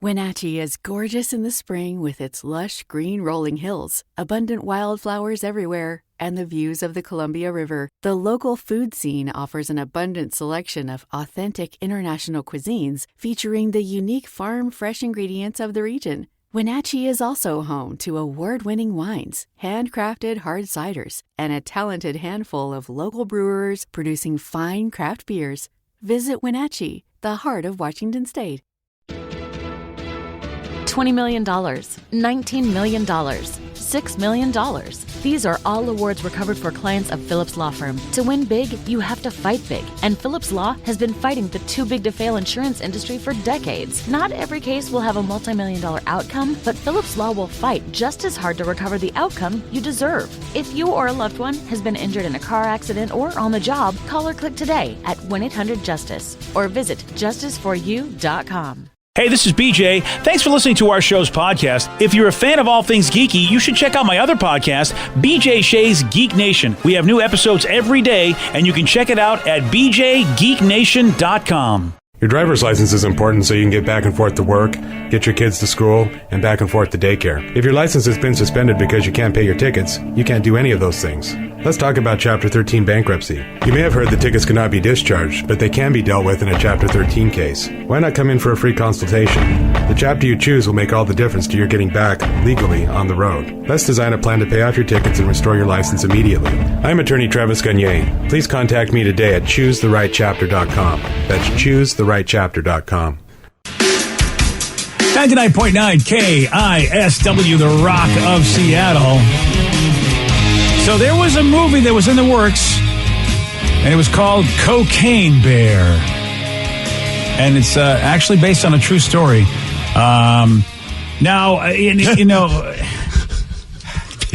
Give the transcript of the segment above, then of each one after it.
Wenatchee is gorgeous in the spring with its lush green rolling hills, abundant wildflowers everywhere, and the views of the Columbia River. The local food scene offers an abundant selection of authentic international cuisines featuring the unique farm-fresh ingredients of the region. Wenatchee is also home to award-winning wines, handcrafted hard ciders, and a talented handful of local brewers producing fine craft beers. Visit Wenatchee, the heart of Washington State. $20 million, $19 million, $6 million. These are all awards recovered for clients of Phillips Law Firm. To win big, you have to fight big. And Phillips Law has been fighting the too-big-to-fail insurance industry for decades. Not every case will have a multi-million-dollar outcome, but Phillips Law will fight just as hard to recover the outcome you deserve. If you or a loved one has been injured in a car accident or on the job, call or click today at 1-800-JUSTICE or visit justiceforyou.com. Hey, this is BJ. Thanks for listening to our show's podcast. If you're a fan of all things geeky, you should check out my other podcast, BJ Shea's Geek Nation. We have new episodes every day, and you can check it out at bjgeeknation.com. Your driver's license is important so you can get back and forth to work, get your kids to school, and back and forth to daycare. If your license has been suspended because you can't pay your tickets, you can't do any of those things. Let's talk about Chapter 13 bankruptcy. You may have heard that tickets cannot be discharged, but they can be dealt with in a Chapter 13 case. Why not come in for a free consultation? The chapter you choose will make all the difference to your getting back legally on the road. Let's design a plan to pay off your tickets and restore your license immediately. I'm attorney Travis Gagne. Please contact me today at choosetherightchapter.com. That's choosetherightchapter.com. 99.9 KISW, the Rock of Seattle. So there was a movie that was in the works, and it was called Cocaine Bear. And it's actually based on a true story. Now, you know...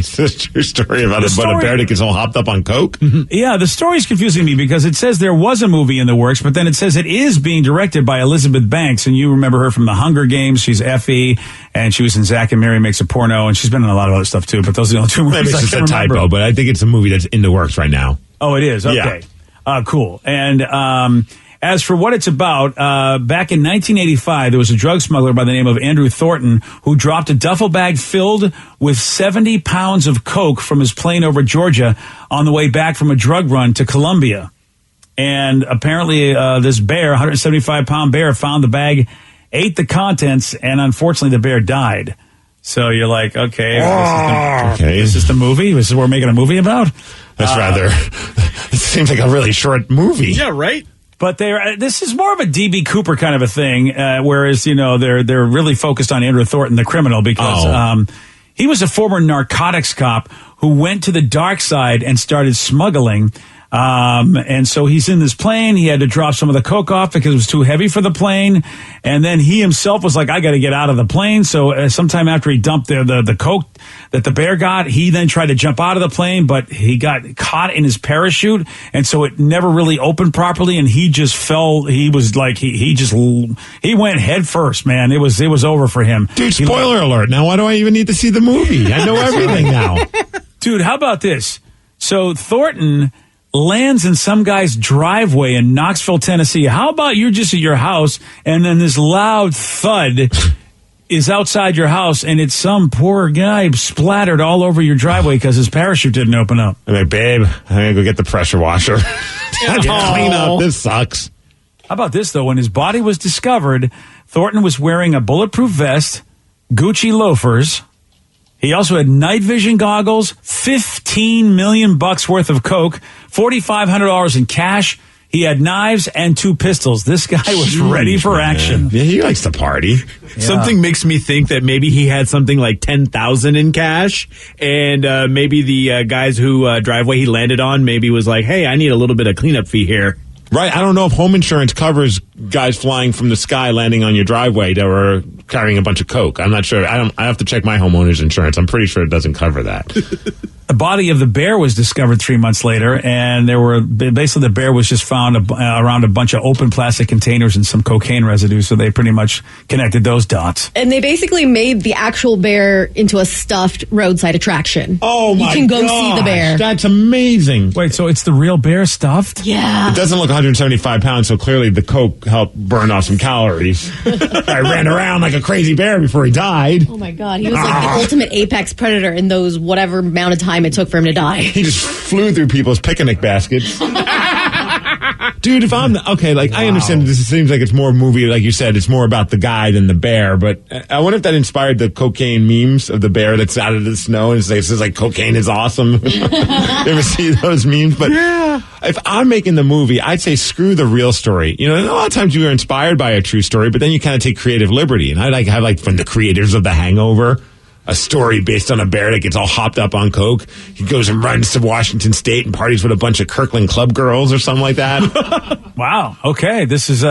It's a true story about a bear that gets all hopped up on coke? Yeah, the story's confusing me because it says there was a movie in the works, but then it says it is being directed by Elizabeth Banks, and you remember her from The Hunger Games. She's Effie, and she was in Zack and Mary Makes a Porno, and she's been in a lot of other stuff too, but those are the only two movies Maybe it's just a typo, but I think it's a movie that's in the works right now. Oh, it is? Okay. Yeah. Cool. And as for what it's about, back in 1985, there was a drug smuggler by the name of Andrew Thornton who dropped a duffel bag filled with 70 pounds of coke from his plane over Georgia on the way back from a drug run to Colombia. And apparently this bear, 175-pound bear, found the bag, ate the contents, and unfortunately the bear died. So you're like, okay, is this the movie? This is what we're making a movie about? That's rather, it seems like a really short movie. Yeah, right? But this is more of a D.B. Cooper kind of a thing, whereas, you know, they're really focused on Andrew Thornton, the criminal, because he was a former narcotics cop who went to the dark side and started smuggling. And so he's in this plane. He had to drop some of the coke off because it was too heavy for the plane. And then he himself was like, I got to get out of the plane. So sometime after he dumped the coke that the bear got, he then tried to jump out of the plane, but he got caught in his parachute. And so it never really opened properly. And he just fell. He was like, he went head first, man. It was over for him. Dude, spoiler alert. Now, why do I even need to see the movie? I know everything now. Dude, how about this? So Thornton lands in some guy's driveway in Knoxville, Tennessee. How about you're just at your house and then this loud thud is outside your house and it's some poor guy splattered all over your driveway because his parachute didn't open up. I'm like, babe, I'm going to go get the pressure washer. Clean up. This sucks. How about this, though? When his body was discovered, Thornton was wearing a bulletproof vest, Gucci loafers. He also had night vision goggles, $15 million worth of coke, $4,500 in cash. He had knives and 2 pistols. This guy was ready for action. Yeah, he likes to party. Yeah. Something makes me think that maybe he had something like $10,000 in cash, and maybe the guys who driveway he landed on maybe was like, "Hey, I need a little bit of cleanup fee here." Right. I don't know if home insurance covers guys flying from the sky landing on your driveway that were carrying a bunch of coke. I'm not sure. I have to check my homeowner's insurance. I'm pretty sure it doesn't cover that. The body of the bear was discovered 3 months later, and basically the bear was just found around a bunch of open plastic containers and some cocaine residue, so they pretty much connected those dots. And they basically made the actual bear into a stuffed roadside attraction. Oh, my God. You can go see the bear. That's amazing. Wait, so it's the real bear stuffed? Yeah. It doesn't look 175 pounds, so clearly the coke helped burn off some calories. I ran around like a crazy bear before he died. Oh, my God. He was like the ultimate apex predator in those whatever amount of time it took for him to die. He just flew through people's picnic baskets. Dude, if I'm I understand this seems like it's more movie, like you said, it's more about the guy than the bear, but I wonder if that inspired the cocaine memes of the bear that's out of the snow and says like cocaine is awesome. You ever see those memes? But if I'm making the movie, I'd say screw the real story. You know, a lot of times you are inspired by a true story, but then you kind of take creative liberty. And I have from the creators of The Hangover, a story based on a bear that gets all hopped up on coke. He goes and runs to Washington State and parties with a bunch of Kirkland Club girls or something like that. Wow. Okay. This is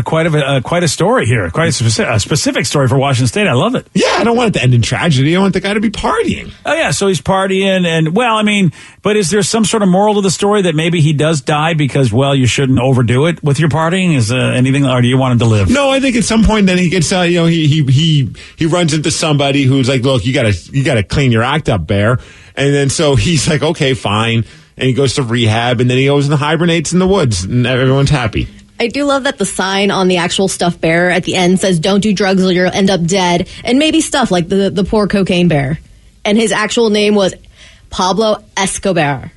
quite a story here. Quite a specific story for Washington State. I love it. Yeah, I don't want it to end in tragedy. I want the guy to be partying. Oh yeah. So he's partying, and but is there some sort of moral to the story that maybe he does die because you shouldn't overdo it with your partying? Is anything, or do you want him to live? No, I think at some point then he gets he runs into somebody who's like, look, you gotta clean your act up, bear. And then so he's like, okay, fine. And he goes to rehab, and then he goes and hibernates in the woods, and everyone's happy. I do love that the sign on the actual stuffed bear at the end says, don't do drugs or you'll end up dead. And maybe stuff like the poor cocaine bear. And his actual name was Pablo Escobar.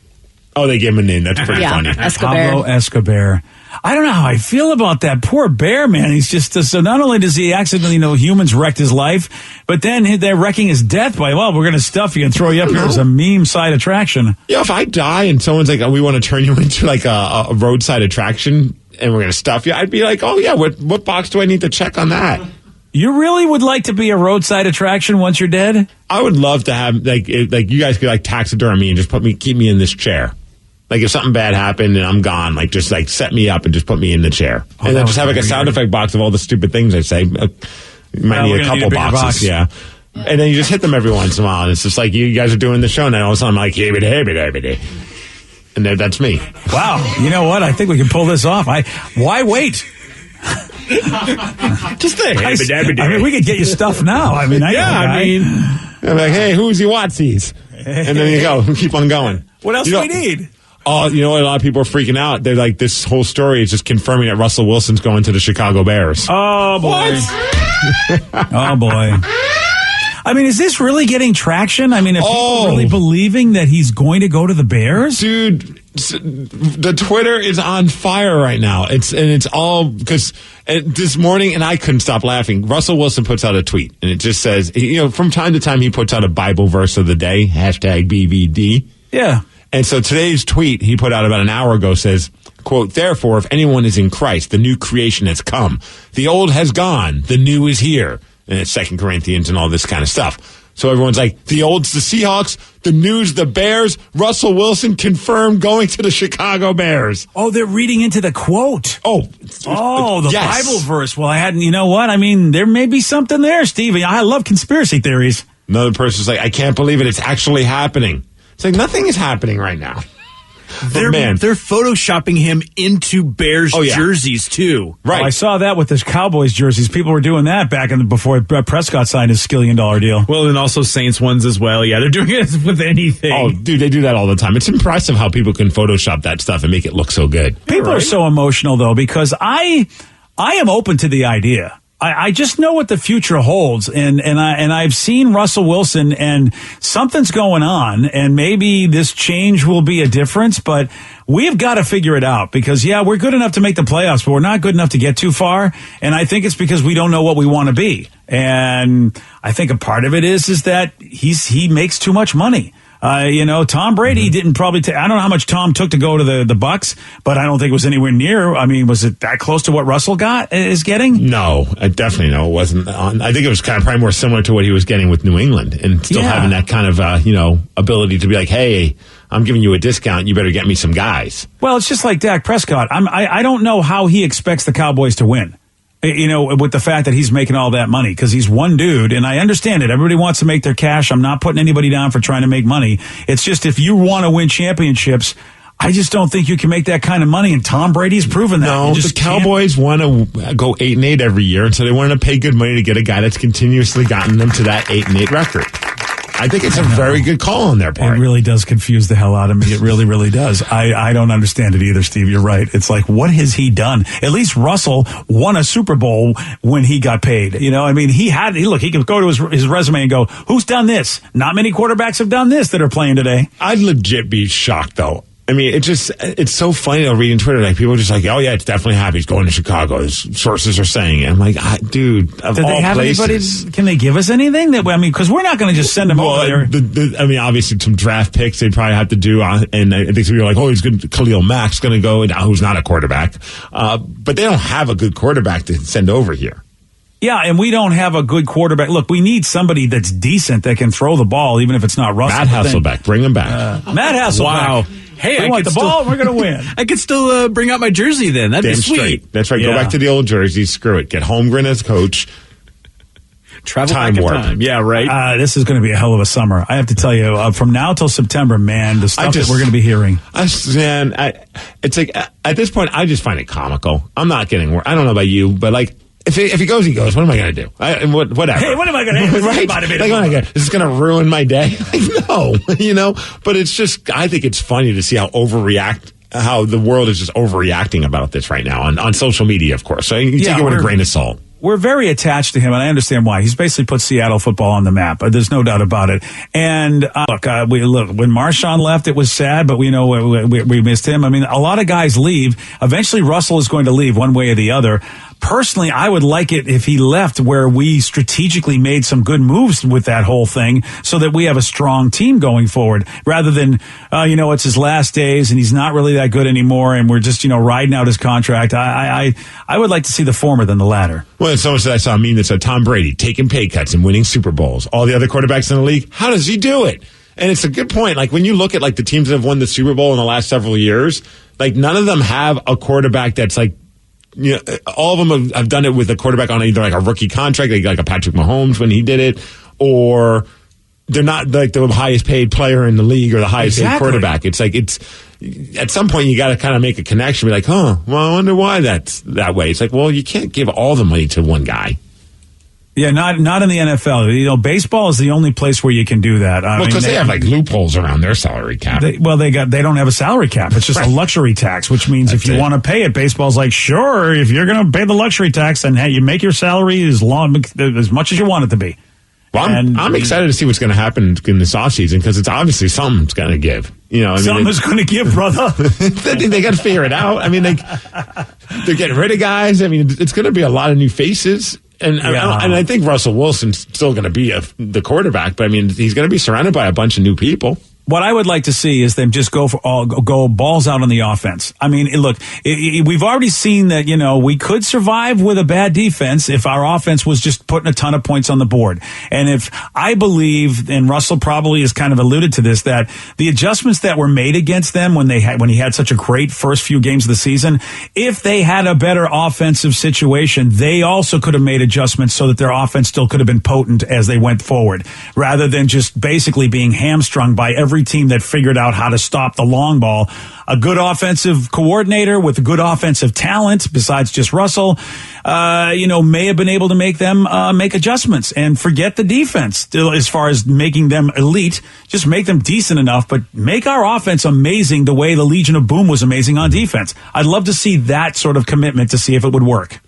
Oh, they gave him a name. That's pretty funny. Escobar. Pablo Escobar. I don't know how I feel about that poor bear, man. He's just, so not only does he accidentally, humans wrecked his life, but then they're wrecking his death by, we're going to stuff you and throw you up here as a meme side attraction. Yeah, if I die and someone's like, we want to turn you into like a roadside attraction and we're going to stuff you, I'd be like, oh yeah, what box do I need to check on that? You really would like to be a roadside attraction once you're dead? I would love to have, like you guys could taxiderm me and just keep me in this chair. Like if something bad happened and I'm gone, just set me up and just put me in the chair. And then just have a sound effect box of all the stupid things I say. You might need a couple boxes. Box. Yeah. And then you just hit them every once in a while. And it's just like you guys are doing the show and then all of a sudden I'm like, hey, and that's me. Wow. You know what? I think we can pull this off. Why wait? Just think. We could get you stuff now. I'm like, hey, who's your Watsies? And then you go, keep on going. What else do we need? Oh, you know what? A lot of people are freaking out. They're like, this whole story is just confirming that Russell Wilson's going to the Chicago Bears. Oh, boy. Oh, boy. Is this really getting traction? Are people really believing that he's going to go to the Bears? Dude, the Twitter is on fire right now. It's all because this morning, and I couldn't stop laughing. Russell Wilson puts out a tweet, and it just says, from time to time, he puts out a Bible verse of the day, #BVD. Yeah. And so today's tweet he put out about an hour ago says, quote, therefore, if anyone is in Christ, the new creation has come. The old has gone. The new is here. And it's 2 Corinthians and all this kind of stuff. So everyone's like, the old's the Seahawks, the new's the Bears. Russell Wilson confirmed going to the Chicago Bears. Oh, they're reading into the quote. Oh, the yes. Bible verse. Well, I hadn't, you know what? There may be something there, Stevie. I love conspiracy theories. Another person's like, I can't believe it. It's actually happening. It's like nothing is happening right now. They're photoshopping him into Bears jerseys too. Right. Oh, I saw that with the Cowboys jerseys. People were doing that back before Prescott signed his $1 billion deal. Well, and also Saints ones as well. Yeah, they're doing it with anything. Oh, dude, they do that all the time. It's impressive how people can Photoshop that stuff and make it look so good. People are so emotional though, because I am open to the idea. I just know what the future holds, and I've seen Russell Wilson, and something's going on, and maybe this change will be a difference, but we've got to figure it out, because we're good enough to make the playoffs, but we're not good enough to get too far, and I think it's because we don't know what we want to be, and I think a part of it is that he makes too much money. Tom Brady didn't probably I don't know how much Tom took to go to the Bucks, but I don't think it was anywhere near. Was it that close to what Russell is getting? No, I definitely know it wasn't. I think it was probably more similar to what he was getting with New England, and still having that kind of ability to be like, hey, I'm giving you a discount. You better get me some guys. Well, it's just like Dak Prescott. I don't know how he expects the Cowboys to win. with the fact that he's making all that money, because he's one dude, and I understand it. Everybody wants to make their cash. I'm not putting anybody down for trying to make money. It's just, if you want to win championships, I just don't think you can make that kind of money, and Tom Brady's proven that. No, the Cowboys want to go 8-8 every year, and so they want to pay good money to get a guy that's continuously gotten them to that 8-8 record. I think it's a very good call on their part. It really does confuse the hell out of me. It really, really does. I don't understand it either, Steve. You're right. It's like, what has he done? At least Russell won a Super Bowl when he got paid. He could go to his resume and go, who's done this? Not many quarterbacks have done this that are playing today. I'd legit be shocked, though. I mean, it's so funny though, reading Twitter. Like, people are just like, oh yeah, it's definitely happening. He's going to Chicago. His sources are saying it. I'm like, dude, do they have places, anybody? Can they give us anything because we're not going to just send them over there. Obviously some draft picks they'd probably have to do. And I think some people are like, oh, he's good. Khalil Mack's going to go, who's not a quarterback. But they don't have a good quarterback to send over here. Yeah, and we don't have a good quarterback. Look, we need somebody that's decent that can throw the ball, even if it's not Russell. Matt Hasselbeck, bring him back. Matt Hasselbeck. Wow. Hey, I want the ball, we're going to win. I could still bring out my jersey then. That'd be sweet. Straight. That's right. Yeah. Go back to the old jersey. Screw it. Get Holmgren as coach. Travel time back warp. In time. Yeah, right. This is going to be a hell of a summer. I have to tell you, from now till September, man, the stuff that we're going to be hearing. It's like, at this point, I just find it comical. I'm not getting worried. I don't know about you, but like, if he goes, he goes. What am I going to do? Whatever. Hey, what am I going to do? Right? Is this going to ruin my day? Like, no, But it's just, I think it's funny to see how the world is just overreacting about this right now on social media, of course. So you take it with a grain of salt. We're very attached to him, and I understand why. He's basically put Seattle football on the map. There's no doubt about it. And look, when Marshawn left, it was sad, but we know we missed him. I mean, a lot of guys leave. Eventually, Russell is going to leave one way or the other. Personally, I would like it if he left where we strategically made some good moves with that whole thing so that we have a strong team going forward rather than, it's his last days and he's not really that good anymore and we're just, riding out his contract. I would like to see the former than the latter. Well, someone said, I saw a meme that said Tom Brady taking pay cuts and winning Super Bowls. All the other quarterbacks in the league, how does he do it? And it's a good point. Like, when you look at, like, the teams that have won the Super Bowl in the last several years, like, none of them have a quarterback that's, like, all of them have done it with a quarterback on either, like, a rookie contract, like a Patrick Mahomes when he did it, or they're not, like, the highest paid player in the league or the highest paid quarterback. It's like, at some point you got to kind of make a connection, be like, well, I wonder why that's that way. It's like, well, you can't give all the money to one guy. Yeah, not in the NFL. Baseball is the only place where you can do that. Because they have like loopholes around their salary cap. They don't have a salary cap. It's just a luxury tax, which means if you want to pay it, baseball's like, sure, if you're going to pay the luxury tax, then hey, you make your salary as much as you want it to be. Well, I'm excited to see what's going to happen in this offseason because it's obviously something's going to give. Something's going to give, brother. they got to figure it out. I mean, they're getting rid of guys. I mean, it's going to be a lot of new faces. And I think Russell Wilson's still going to be the quarterback, but I mean, he's going to be surrounded by a bunch of new people. What I would like to see is them just go balls out on the offense. I mean, look, we've already seen that, we could survive with a bad defense if our offense was just putting a ton of points on the board. And if I believe, and Russell probably has kind of alluded to this, that the adjustments that were made against them when he had such a great first few games of the season, if they had a better offensive situation, they also could have made adjustments so that their offense still could have been potent as they went forward, rather than just basically being hamstrung by every team that figured out how to stop the long ball. A good offensive coordinator with a good offensive talent, besides just Russell, may have been able to make them make adjustments and forget the defense as far as making them elite. Just make them decent enough, but make our offense amazing the way the Legion of Boom was amazing on defense. I'd love to see that sort of commitment to see if it would work.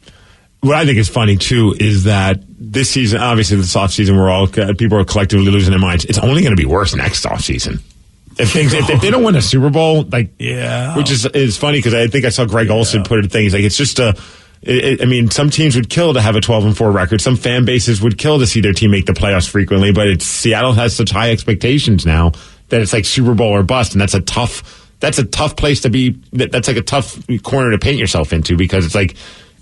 What I think is funny, too, is that this season, obviously this offseason, people are collectively losing their minds. It's only going to be worse next offseason. If they don't win a Super Bowl, which is funny because I think I saw Greg Olson put a thing. He's like, it's just some teams would kill to have a 12-4 record. Some fan bases would kill to see their team make the playoffs frequently, but Seattle has such high expectations now that it's like Super Bowl or bust, and that's a tough place to be. That's like a tough corner to paint yourself into because it's like,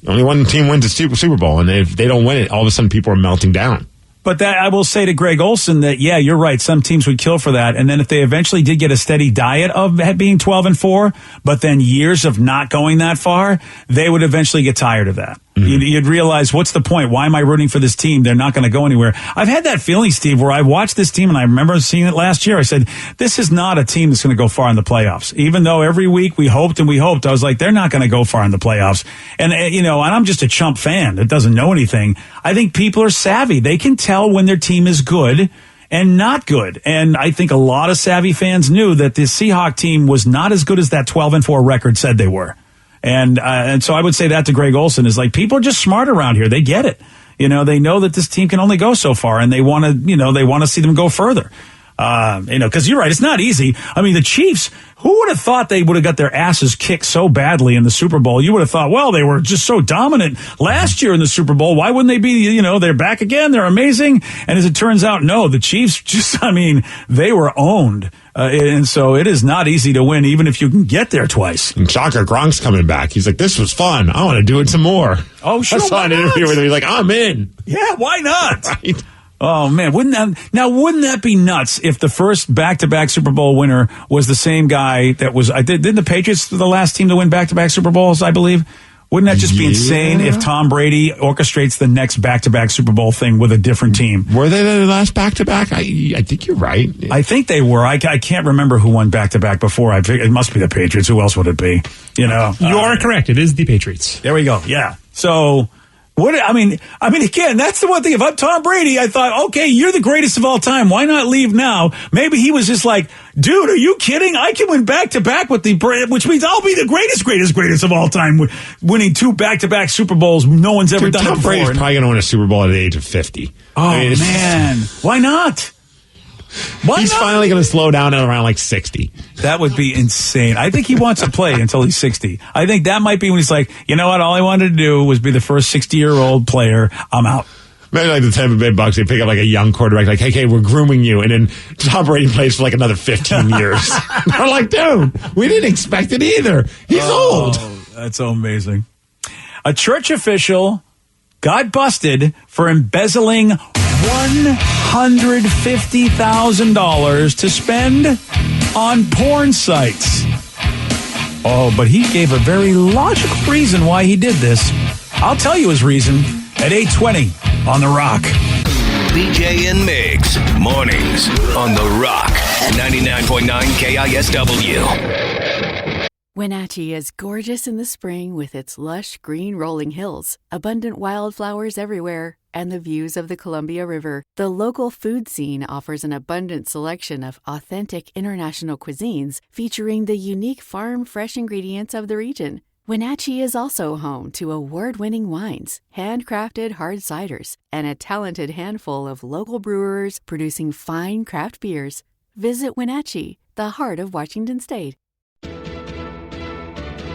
only one team wins a Super Bowl, and if they don't win it, all of a sudden people are melting down. But that I will say to Greg Olson that, yeah, you're right. Some teams would kill for that. And then if they eventually did get a steady diet of being 12-4, but then years of not going that far, they would eventually get tired of that. You'd realize, what's the point? Why am I rooting for this team? They're not going to go anywhere. I've had that feeling, Steve, where I watched this team, and I remember seeing it last year. I said, this is not a team that's going to go far in the playoffs. Even though every week we hoped, I was like, they're not going to go far in the playoffs. And, and I'm just a chump fan that doesn't know anything. I think people are savvy. They can tell when their team is good and not good. And I think a lot of savvy fans knew that the Seahawks team was not as good as that 12-4 record said they were. And so I would say that to Greg Olson is like, people are just smart around here. They get it. They know that this team can only go so far, and they want to see them go further. Because you're right, it's not easy. I mean, the Chiefs, who would have thought they would have got their asses kicked so badly in the Super Bowl? You would have thought, well, they were just so dominant last year in the Super Bowl. Why wouldn't they be, they're back again. They're amazing. And as it turns out, no, the Chiefs they were owned. And so it is not easy to win, even if you can get there twice. And Chaka Gronk's coming back. He's like, this was fun. I want to do it some more. Oh, sure. I saw an interview with him. He's like, I'm in. Yeah, why not? Right. Oh, man. Wouldn't that be nuts if the first back-to-back Super Bowl winner was the same guy that was, didn't the Patriots the last team to win back-to-back Super Bowls, I believe? Wouldn't that just be insane if Tom Brady orchestrates the next back-to-back Super Bowl thing with a different team? Were they the last back-to-back? I think you're right. I think they were. I can't remember who won back-to-back before. It must be the Patriots. Who else would it be? You are correct. It is the Patriots. There we go. Yeah. So... again, that's the one thing. If I'm Tom Brady, I thought, okay, you're the greatest of all time. Why not leave now? Maybe he was just like, dude, are you kidding? I can win back-to-back which means I'll be the greatest of all time, winning 2 back-to-back Super Bowls. No one's ever done it before. Tom Brady's probably going to win a Super Bowl at the age of 50. Oh, man. Why not? He's finally going to slow down at around like 60. That would be insane. I think he wants to play until he's 60. I think that might be when he's like, you know what? All I wanted to do was be the first 60-year-old player. I'm out. Maybe like the Tampa Bay Bucks, they pick up like a young quarterback, like, hey, we're grooming you. And then Tom Brady plays for like another 15 years. They're like, dude, we didn't expect it either. He's old. That's so amazing. A church official got busted for embezzling $150,000 to spend on porn sites. Oh, but he gave a very logical reason why he did this. I'll tell you his reason at 8:20 on The Rock. BJ and Migs, mornings on The Rock, 99.9 KISW. Wenatchee is gorgeous in the spring with its lush green rolling hills, abundant wildflowers everywhere, and the views of the Columbia River. The local food scene offers an abundant selection of authentic international cuisines featuring the unique farm-fresh ingredients of the region. Wenatchee is also home to award-winning wines, handcrafted hard ciders, and a talented handful of local brewers producing fine craft beers. Visit Wenatchee, the heart of Washington State.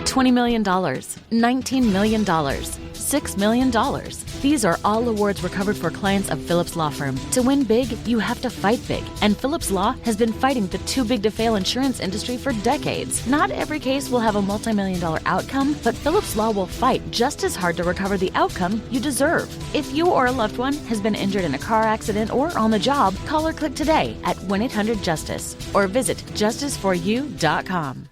$20 million, $19 million, $6 million. These are all awards recovered for clients of Phillips Law Firm. To win big, you have to fight big. And Phillips Law has been fighting the too-big-to-fail insurance industry for decades. Not every case will have a multi-million-dollar outcome, but Phillips Law will fight just as hard to recover the outcome you deserve. If you or a loved one has been injured in a car accident or on the job, call or click today at 1-800-JUSTICE or visit justiceforyou.com.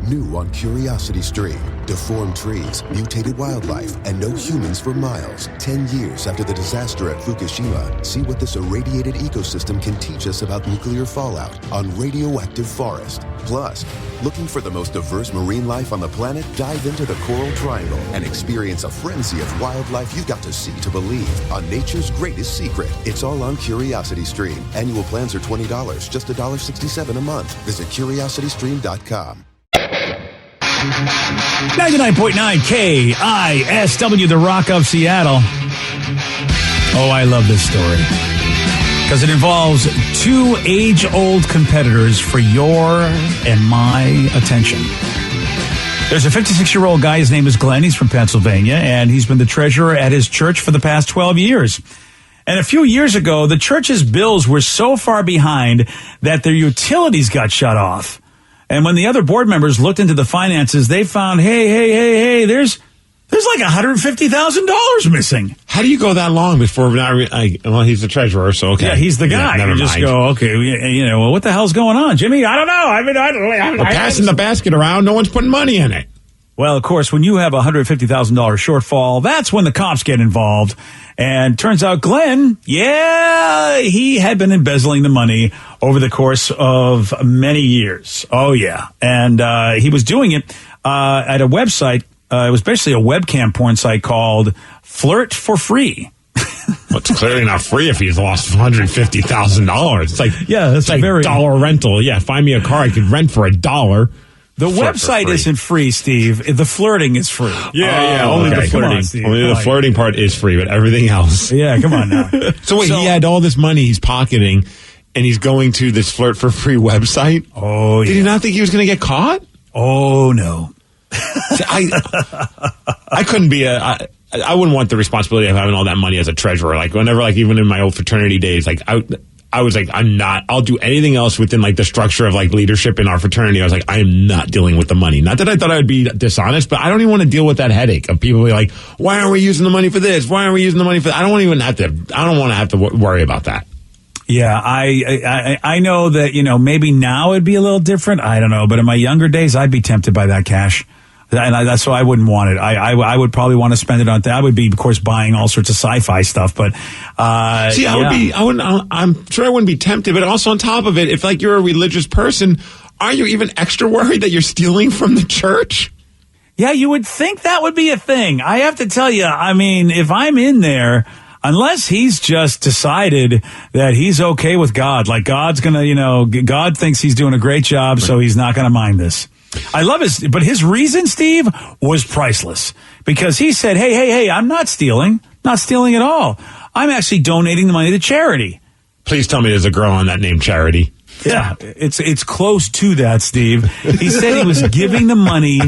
New on Curiosity Stream. Deformed trees, mutated wildlife, and no humans for miles. 10 years after the disaster at Fukushima, see what this irradiated ecosystem can teach us about nuclear fallout on Radioactive Forest. Plus, looking for the most diverse marine life on the planet? Dive into the Coral Triangle and experience a frenzy of wildlife you've got to see to believe on nature's greatest secret. It's all on Curiosity Stream. Annual plans are $20, just $1.67 a month. Visit curiositystream.com. 99.9 KISW, the Rock of Seattle. Oh, I love this story because it involves 2 age-old competitors for your and my attention. There's a 56-year-old guy. His name is Glenn. He's from Pennsylvania, and he's been the treasurer at his church for the past 12 years. And a few years ago, the church's bills were so far behind that their utilities got shut off. And when the other board members looked into the finances, they found, hey, there's like $150,000 missing. How do you go that long before? Well, he's the treasurer, so okay. Yeah, he's the guy. Yeah, you just go, okay, well, what the hell's going on, Jimmy? I don't know. We're passing the basket around. No one's putting money in it. Well, of course, when you have a $150,000 shortfall, that's when the cops get involved. And turns out Glenn, he had been embezzling the money over the course of many years. Oh, yeah. And he was doing it at a website. It was basically a webcam porn site called Flirt for Free. Well, it's clearly not free if he's lost $150,000. It's like, that's like very dollar rental. Yeah, find me a car I could rent for $1. The website isn't free, Steve. The flirting is free. Only the flirting. Only the flirting part is free, but everything else. Yeah, come on now. So he had all this money he's pocketing, and he's going to this Flirt for Free website? Oh, yeah. Did he not think he was going to get caught? Oh, no. See, I couldn't be I wouldn't want the responsibility of having all that money as a treasurer. Like, whenever, like, even in my old fraternity days, like, I was like, I'll do anything else within, like, the structure of, like, leadership in our fraternity. I was like, I am not dealing with the money. Not that I thought I would be dishonest, but I don't even want to deal with that headache of people being like, why aren't we using the money for this? Why aren't we using the money for that? I don't want to have to worry about that. Yeah, I know that, maybe now it'd be a little different. I don't know. But in my younger days, I'd be tempted by that cash. And that's why I wouldn't want it. I would probably want to spend it on that. I would be, of course, buying all sorts of sci-fi stuff. But I'm sure I wouldn't be tempted. But also on top of it, if like you're a religious person, are you even extra worried that you're stealing from the church? Yeah, you would think that would be a thing. I have to tell you, I mean, if I'm in there, unless he's just decided that he's okay with God, like God's gonna, God thinks he's doing a great job, so he's not gonna mind this. I love his reason, Steve, was priceless, because he said, hey, I'm not stealing at all. I'm actually donating the money to charity. Please tell me there's a girl on that named Charity. Yeah, it's close to that, Steve. He said he was giving the money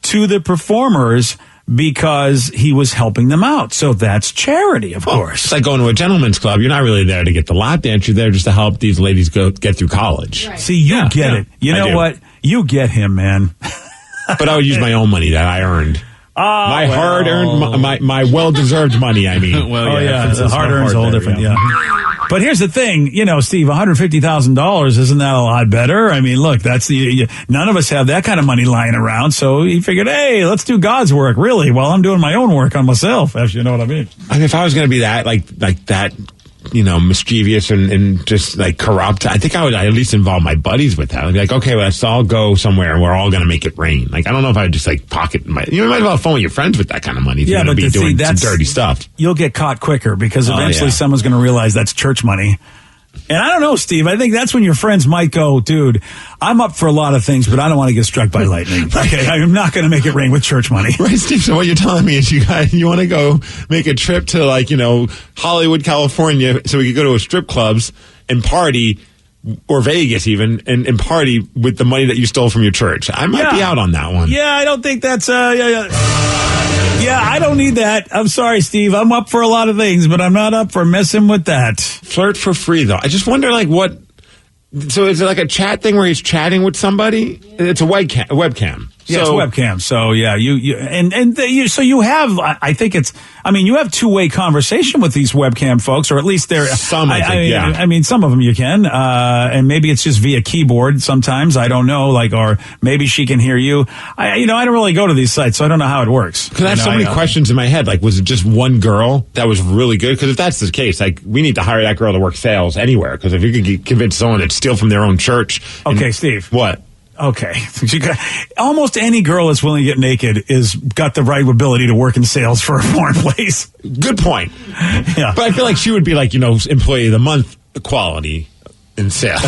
to the performers because he was helping them out. So that's charity, of course. It's like going to a gentleman's club. You're not really there to get the lap dance. You're there just to help these ladies get through college. Right. See, you get it. You know what? You get him, man. But I would use my own money that I earned. My hard-earned, my well-deserved money, I mean. The hard-earned is a whole different, But here's the thing, Steve, $150,000, isn't that a lot better? I mean, look, none of us have that kind of money lying around, so he figured, hey, let's do God's work, really, while I'm doing my own work on myself, if you know what I mean. I mean, if I was going to be that, like that, mischievous and just like corrupt, I think I would at least involve my buddies with that. I'd be like, okay, let's all go somewhere and we're all going to make it rain. Like, I don't know if I would just like pocket you might as well have fun with your friends with that kind of money if you're going to be doing some dirty stuff. You'll get caught quicker because eventually someone's going to realize that's church money. And I don't know, Steve, I think that's when your friends might go, dude, I'm up for a lot of things, but I don't want to get struck by lightning. Okay, I'm not going to make it rain with church money. Right, Steve, so what you're telling me is you want to go make a trip to Hollywood, California, so we could go to a strip clubs and party, or Vegas even, and party with the money that you stole from your church. I might be out on that one. Yeah, I don't think that's, Yeah, I don't need that. I'm sorry, Steve. I'm up for a lot of things, but I'm not up for messing with that. Flirt for free, though. I just wonder, what... So is it like a chat thing where he's chatting with somebody? It's a webcam. Yeah, it's webcam. So yeah, so you have. I think you have two-way conversation with these webcam folks, or at least they're some. I mean, some of them you can, and maybe it's just via keyboard. Sometimes I don't know, or maybe she can hear you. I don't really go to these sites, so I don't know how it works. Because I have so many questions in my head. Like, was it just one girl that was really good? Because if that's the case, we need to hire that girl to work sales anywhere. Because if you could convince someone to steal from their own church, okay, Steve, what? Okay. Almost any girl that's willing to get naked is got the right ability to work in sales for a porn place. Good point. Yeah. But I feel like she would be employee of the month quality in sales.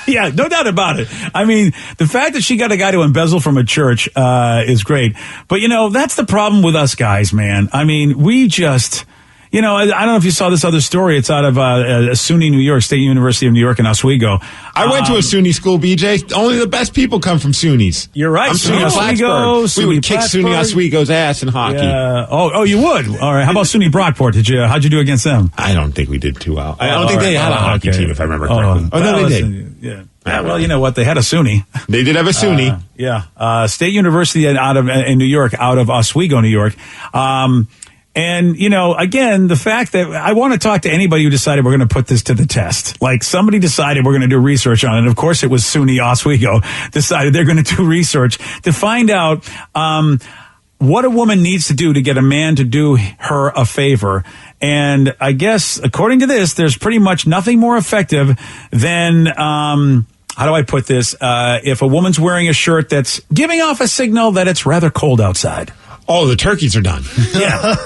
Yeah, no doubt about it. I mean, the fact that she got a guy to embezzle from a church is great. But, that's the problem with us guys, man. I mean, we just... I don't know if you saw this other story. It's out of SUNY New York, State University of New York in Oswego. I went to a SUNY school, BJ. Only the best people come from SUNYs. You're right. I'm SUNY Oswego. We would kick SUNY Oswego's ass in hockey. Yeah. Oh, you would? All right. How about SUNY Brockport? How'd you do against them? I don't think we did too well. I don't think they had a hockey team, if I remember correctly. No, they did. Yeah. Well, you know what? They had a SUNY. They did have a SUNY. State University in New York, out of Oswego, New York. And, again, the fact that I want to talk to anybody who decided we're going to put this to the test. Like, somebody decided we're going to do research on it. And of course, it was SUNY Oswego decided they're going to do research to find out what a woman needs to do to get a man to do her a favor. And I guess, according to this, there's pretty much nothing more effective than, how do I put this? If a woman's wearing a shirt that's giving off a signal that it's rather cold outside. Oh, the turkeys are done. Yeah.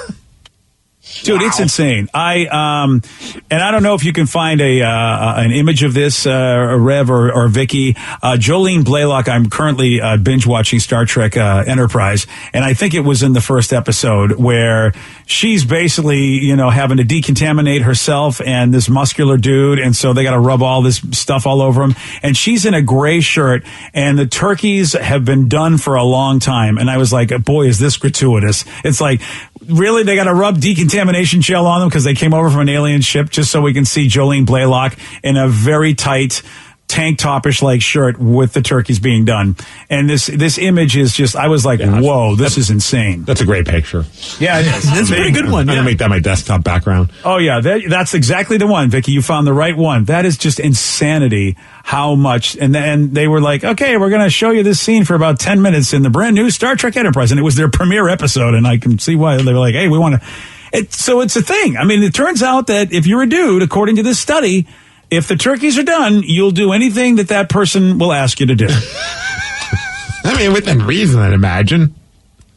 Dude, It's insane. And I don't know if you can find an image of this, Rev or Vicky. Jolene Blaylock, I'm currently binge watching Star Trek Enterprise, and I think it was in the first episode where she's basically, having to decontaminate herself and this muscular dude, and so they got to rub all this stuff all over him. And she's in a gray shirt, and the turkeys have been done for a long time. And I was like, boy, is this gratuitous. It's like, really, they got to rub decontamination gel on them because they came over from an alien ship just so we can see Jolene Blaylock in a very tight tank topish like shirt with the turkeys being done. And this image is just, I was like, whoa, this is insane. That's a great picture. Yeah, it is. That's a pretty good one. I'm going to make that my desktop background. Oh, yeah, that's exactly the one, Vicky. You found the right one. That is just insanity. How much, and they were like, okay, we're going to show you this scene for about 10 minutes in the brand new Star Trek Enterprise. And it was their premiere episode. And I can see why they were like, hey, we want to. So it's a thing. I mean, it turns out that if you're a dude, according to this study, if the turkeys are done, you'll do anything that person will ask you to do. I mean, within reason, I'd imagine.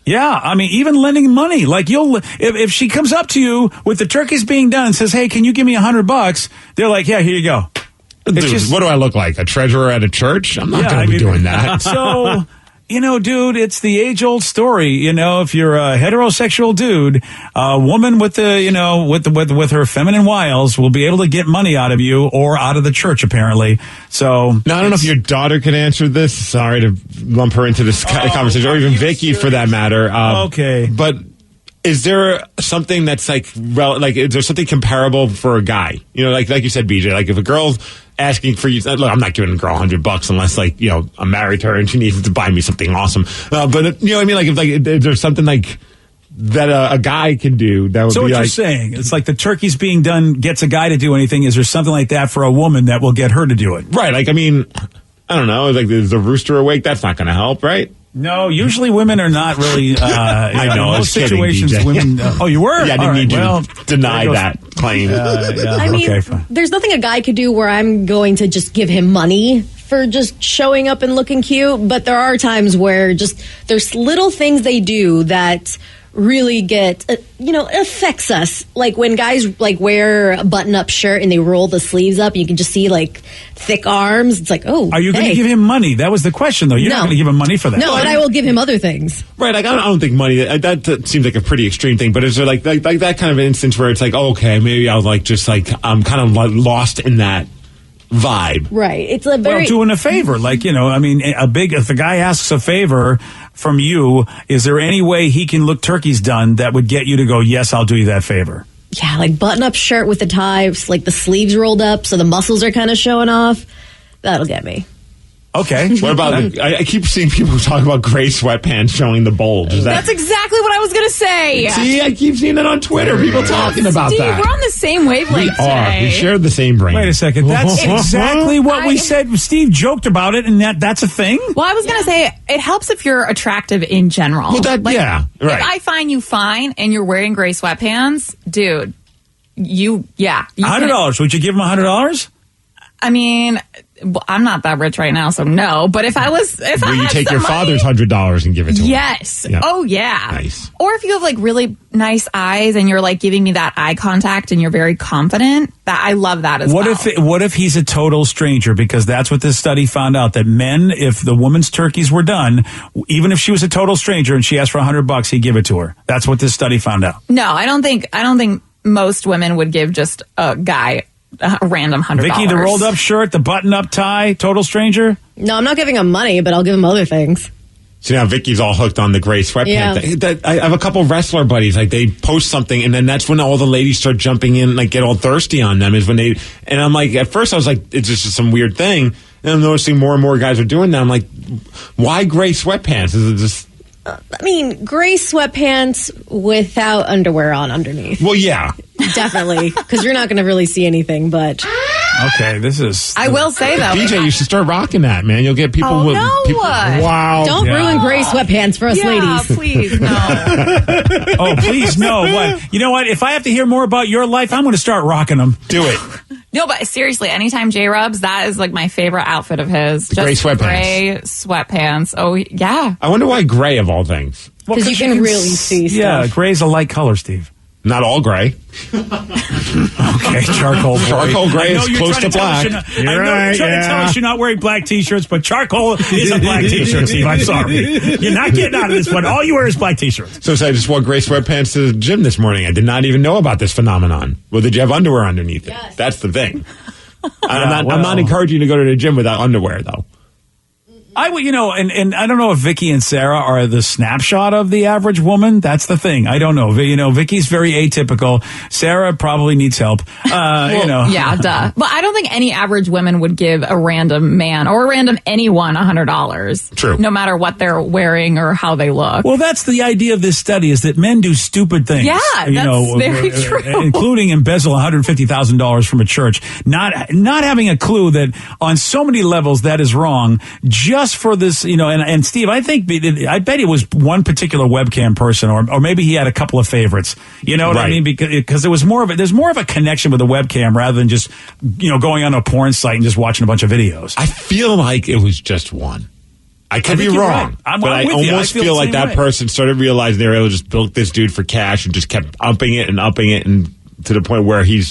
Yeah, I mean, even lending money. Like, if she comes up to you with the turkeys being done and says, hey, can you give me $100? They're like, yeah, here you go. Dude, what do I look like? A treasurer at a church? I'm not going to be doing that. So, dude, it's the age-old story. If you're a heterosexual dude, a woman with with her feminine wiles will be able to get money out of you or out of the church, apparently. So now, I don't know if your daughter could answer this. Sorry to lump her into this conversation, or even Vicky for that matter. Okay, but is there something that's like is there something comparable for a guy? Like you said, BJ, like if a girl's asking for you, look, I'm not giving a girl $100 unless I'm married to her and she needs to buy me something awesome. But you know what I mean? Like if there's something like that a guy can do that would so be what like. You're saying it's like the turkey's being done gets a guy to do anything. Is there something like that for a woman that will get her to do it? Right. Like, I mean, I don't know. Like, is the rooster awake? That's not going to help, right? No, usually women are not really. I know. In most situations, kidding, women. Oh, you were? Yeah, I didn't need you to deny that claim. I mean, there's nothing a guy could do where I'm going to just give him money for just showing up and looking cute. But there are times where there's little things they do that really get, affects us. Like when guys wear a button-up shirt and they roll the sleeves up, you can just see thick arms. It's like, oh, are you going to give him money? That was the question, though. You're not going to give him money for that. No, but I will give him other things. Right. Like I don't think money. That seems like a pretty extreme thing. But is there like that kind of instance where it's like, oh, okay, maybe I'll I'm kind of lost in that vibe. Right. It's a very doing a favor. If a guy asks a favor from you, is there any way he can look turkeys done that would get you to go, yes, I'll do you that favor? Yeah, like button-up shirt with the tie, like the sleeves rolled up so the muscles are kind of showing off. That'll get me. Okay. What about I keep seeing people talk about gray sweatpants showing the bulge. That's exactly what I was going to say. See, I keep seeing that on Twitter. People talking about Steve, that. We're on the same wavelength today. We share the same brain. Wait a second. That's exactly what we said. Steve joked about it, and that's a thing? Well, I was going to say, it helps if you're attractive in general. Well, right. If I find you fine and you're wearing gray sweatpants, dude, $100. Would you give him $100? I mean, I'm not that rich right now, so no. But if I was, will you take your father's $100 and give it to him? Yes. Yeah. Oh yeah. Nice. Or if you have really nice eyes and you're giving me that eye contact and you're very confident, that I love that as well. What if he's a total stranger? Because that's what this study found out, that men, if the woman's turkeys were done, even if she was a total stranger and she asked for $100, he'd give it to her. That's what this study found out. No, I don't think most women would give just a guy a random $100. Vicky, the rolled up shirt, the button up tie, total stranger? No, I'm not giving him money, but I'll give him other things. So now Vicky's all hooked on the gray sweatpants. Yeah. I have a couple of wrestler buddies, they post something, and then that's when all the ladies start jumping in, get all thirsty on them. Is when and I'm like, at first I was like, it's just some weird thing. And I'm noticing more and more guys are doing that. I'm like, why gray sweatpants? Is it just I mean, gray sweatpants without underwear on underneath. Well, yeah. Definitely, because you're not going to really see anything, but... Okay, this is... I will say, though... DJ, you should start rocking that, man. You'll get people... Oh, with, no. people wow. Don't ruin gray sweatpants for us ladies. Please, no. Oh, please, no. What? You know what? If I have to hear more about your life, I'm going to start rocking them. Do it. No, but seriously, anytime J-Rubs, that is like my favorite outfit of his. The gray sweatpants. Gray sweatpants. Oh, yeah. I wonder why gray of all things. Because you can really see stuff. Yeah, gray's a light color, Steve. Not all gray. Okay, charcoal. Charcoal gray is close to black. I know you're trying to tell us you're not wearing black T-shirts, but charcoal is a black T-shirt, Steve. I'm sorry. You're not getting out of this one. All you wear is black T-shirts. So I just wore gray sweatpants to the gym this morning. I did not even know about this phenomenon. Well, did you have underwear underneath it? Yes. That's the thing. I'm not encouraging you to go to the gym without underwear, though. I would, and I don't know if Vicky and Sarah are the snapshot of the average woman. That's the thing. I don't know. Vicky's very atypical. Sarah probably needs help. Yeah, duh. But I don't think any average woman would give a random man or a random anyone $100. True. No matter what they're wearing or how they look. Well, that's the idea of this study is that men do stupid things. Yeah, that's very true. Including embezzle $150,000 from a church. Not having a clue that on so many levels that is wrong. Just for this, and Steve, I bet it was one particular webcam person, or maybe he had a couple of favorites. You know what I mean? Because there's more of a connection with the webcam rather than just, going on a porn site and just watching a bunch of videos. I feel like it was just one. I could be wrong, right. but I almost feel like that person started realizing they were able to just bilk this dude for cash and just kept upping it, and to the point where he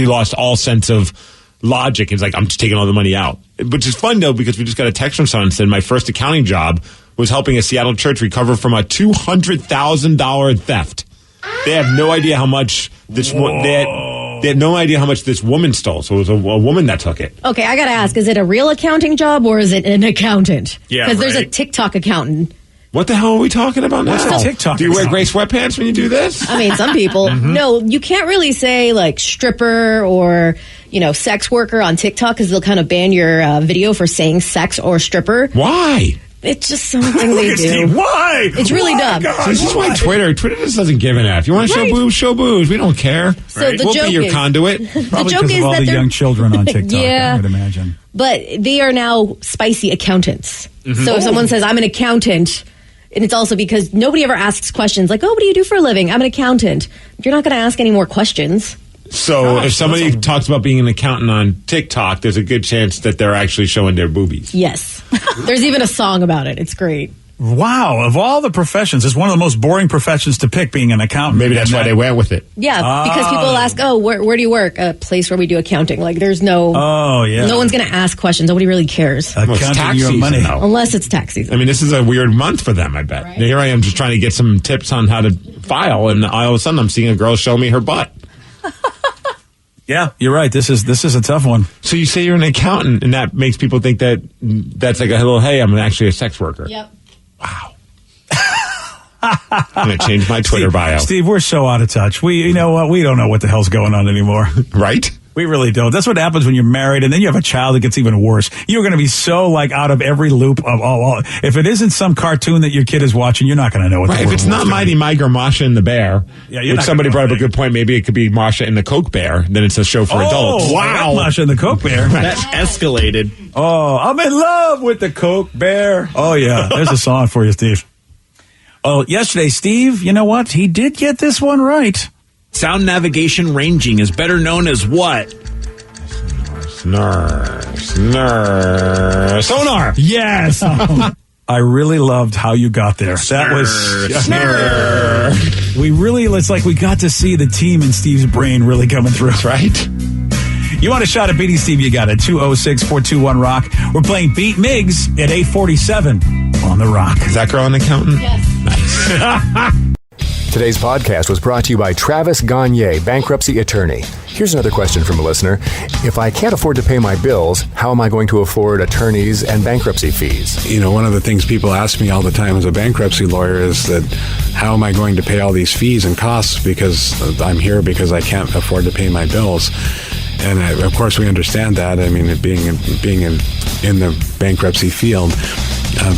lost all sense of logic. It's like, I'm just taking all the money out. Which is fun, though, because we just got a text from someone saying my first accounting job was helping a Seattle church recover from a $200,000 theft. They have no idea how much this they had no idea how much this woman stole. So it was a woman that took it. Okay, I got to ask, is it a real accounting job or is it an accountant? Yeah, because there's a TikTok accountant. What the hell are we talking about now? What's the TikTok? Do you wear gray sweatpants when you do this? I mean, some people. No, you can't really say like stripper or, sex worker on TikTok because they'll kind of ban your video for saying sex or stripper. Why? It's just something they do. Steve, why? It's really dumb. So this is why Twitter just doesn't give an F. You want to show boobs, We don't care. So the we'll joke be your is, conduit. Probably joke because is of all that the they're- young children on TikTok, Yeah. I would imagine. But they are now spicy accountants. So if someone says, I'm an accountant, and it's also because nobody ever asks questions like, what do you do for a living? I'm an accountant. You're not going to ask any more questions. So if somebody talks about being an accountant on TikTok, there's a good chance that they're actually showing their boobies. Yes. There's even a song about it. It's great. Wow, of all the professions, it's one of the most boring professions to pick, being an accountant. Maybe that's why they went with it. Yeah, because people ask, where do you work? A place where we do accounting. Like, there's no... Oh, yeah. No one's going to ask questions. Nobody really cares. Well, it's Accounting tax your season, money. though. Unless it's tax season. I mean, this is a weird month for them, I bet. Right. Here I am just trying to get some tips on how to file, and all of a sudden I'm seeing a girl show me her butt. Yeah, you're right. This is a tough one. So you say you're an accountant, and that makes people think that's like a little, hey, I'm actually a sex worker. Yep. Wow. I'm going to change my Twitter bio. Steve, we're so out of touch. You know what? We don't know what the hell's going on anymore. Right? We really don't. That's what happens when you're married and then you have a child. It gets even worse. You're going to be so out of every loop of all. If it isn't some cartoon that your kid is watching, you're not going to know what. Right. If it's not Mighty Mike or Masha and the Bear, which somebody brought up a good point. Maybe it could be Masha and the Coke Bear. Then it's a show for adults. Wow, Masha and the Coke Bear. That escalated. Oh, I'm in love with the Coke Bear. Oh yeah, there's a song for you, Steve. Oh, yesterday, Steve, you know what? He did get this one right. Sound navigation ranging is better known as what? Sonar. Yes. I really loved how you got there. That was we really. It's like we got to see the team in Steve's brain really coming through. That's right. You want a shot at beating Steve? You got it. 206-421-ROCK. We're playing Beat Miggs at 8:47 on the Rock. Is that girl an accountant? Yes. Today's podcast was brought to you by Travis Gagne, bankruptcy attorney. Here's another question from a listener. If I can't afford to pay my bills, how am I going to afford attorneys and bankruptcy fees? One of the things people ask me all the time as a bankruptcy lawyer is that how am I going to pay all these fees and costs because I'm here because I can't afford to pay my bills. And of course we understand that. I mean, being in the bankruptcy field,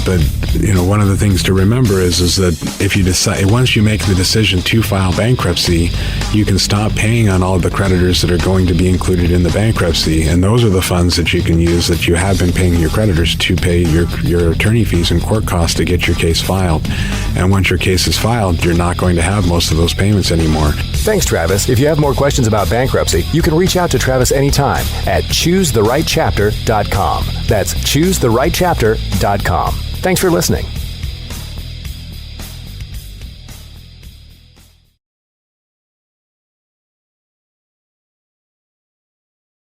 But one of the things to remember is that if you decide, once you make the decision to file bankruptcy, you can stop paying on all of the creditors that are going to be included in the bankruptcy, and those are the funds that you can use that you have been paying your creditors to pay your attorney fees and court costs to get your case filed. And once your case is filed, you're not going to have most of those payments anymore. Thanks, Travis. If you have more questions about bankruptcy, you can reach out to Travis anytime at choosetherightchapter.com. That's choosetherightchapter.com. Thanks for listening.